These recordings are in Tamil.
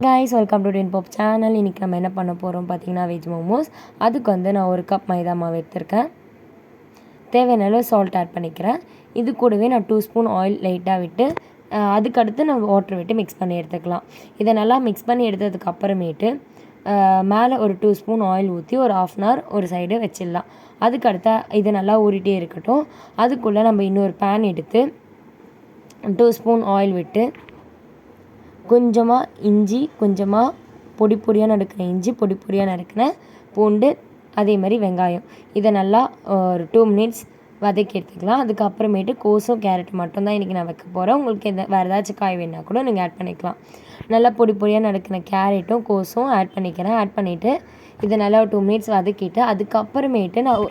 guys, welcome to Twin Pop channel. இன்னைக்கு நம்ம என்ன பண்ண போகிறோம் பார்த்தீங்கன்னா வெஜ் மோமோஸ். அதுக்கு வந்து நான் ஒரு கப் மைதா மாவு எடுத்திருக்கேன். தேவையான அளவு சால்ட் ஆட் பண்ணிக்கிறேன். இது கூடவே நான் 2 ஸ்பூன் ஆயில் லைட்டாக விட்டு அதுக்கடுத்து நம்ம வாட்டர் விட்டு மிக்ஸ் பண்ணி எடுத்துக்கலாம். இதை நல்லா மிக்ஸ் பண்ணி எடுத்ததுக்கு அப்புறமேட்டு மேலே ஒரு 2 ஸ்பூன் ஆயில் ஊற்றி ஒரு 1/2 hour ஒரு சைடு வச்சிடலாம். அதுக்கடுத்த இது நல்லா ஊறிட்டே இருக்கட்டும். அதுக்குள்ளே நம்ம இன்னொரு பேன் எடுத்து 2 ஸ்பூன் ஆயில் விட்டு கொஞ்சமாக இஞ்சி, கொஞ்சமாக பொடி பொடியாக நறுக்கின இஞ்சி, பொடி பொடியாக நறுக்கின பூண்டு, அதே மாதிரி வெங்காயம், இதை நல்லா ஒரு 2 minutes வதக்கி எடுத்துக்கலாம். அதுக்கப்புறமேட்டு கோஸும் கேரட் மட்டும்தான் இன்றைக்கி நான் வைக்க போகிறேன். உங்களுக்கு வேறு ஏதாச்சும் காய் வேணுன்னா கூட நீங்கள் ஆட் பண்ணிக்கலாம். நல்லா பொடி பொடியாக நறுக்கின கேரட்டும் கோஸும் ஆட் பண்ணிக்கிறேன். ஆட் பண்ணிவிட்டு இதை நல்லா 2 minutes வதக்கிட்டு அதுக்கப்புறமேட்டு நான்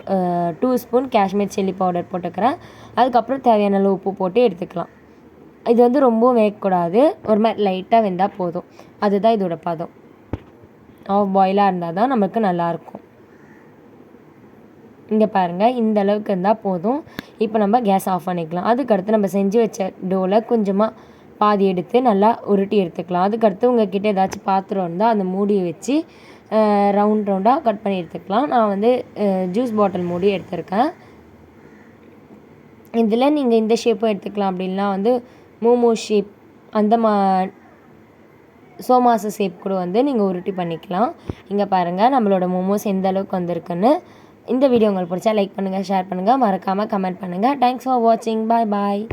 2 ஸ்பூன் காஷ்மீர் சில்லி பவுடர் போட்டுக்கிறேன். அதுக்கப்புறம் தேவையான அளவு உப்பு போட்டு எடுத்துக்கலாம். இது வந்து ரொம்ப வேகக்கூடாது, ஒரு மாதிரி லைட்டாக வெந்தால் போதும். அதுதான் இதோட பதம். ஆஃப் பாயிலாக இருந்தால் தான் நமக்கு நல்லாயிருக்கும். இங்கே பாருங்கள், இந்த அளவுக்கு இருந்தால் போதும். இப்போ நம்ம கேஸ் ஆஃப் பண்ணிக்கலாம். அதுக்கடுத்து நம்ம செஞ்சு வச்ச டோவில் கொஞ்சமாக பாதி எடுத்து நல்லா உருட்டி எடுத்துக்கலாம். அதுக்கடுத்து உங்கள்கிட்ட ஏதாச்சும் பாத்திரம் இருந்தால் அந்த மூடியை வச்சு ரவுண்டாக கட் பண்ணி எடுத்துக்கலாம். நான் வந்து ஜூஸ் பாட்டில் மூடி எடுத்திருக்கேன். இதில் நீங்கள் இந்த ஷேப்பும் எடுத்துக்கலாம். அப்படின்னா வந்து மோமோ ஷேப், அந்த சோமாசு ஷேப் கூட வந்து நீங்கள் உருட்டி பண்ணிக்கலாம். இங்கே பாருங்கள் நம்மளோட மோமோஸ் எந்த அளவுக்கு வந்திருக்குன்னு. இந்த வீடியோ உங்களுக்கு பிடிச்சா லைக் பண்ணுங்கள், ஷேர் பண்ணுங்கள், மறக்காமல் கமெண்ட் பண்ணுங்கள். தேங்க்ஸ் ஃபார் வாட்சிங். பாய் பாய்.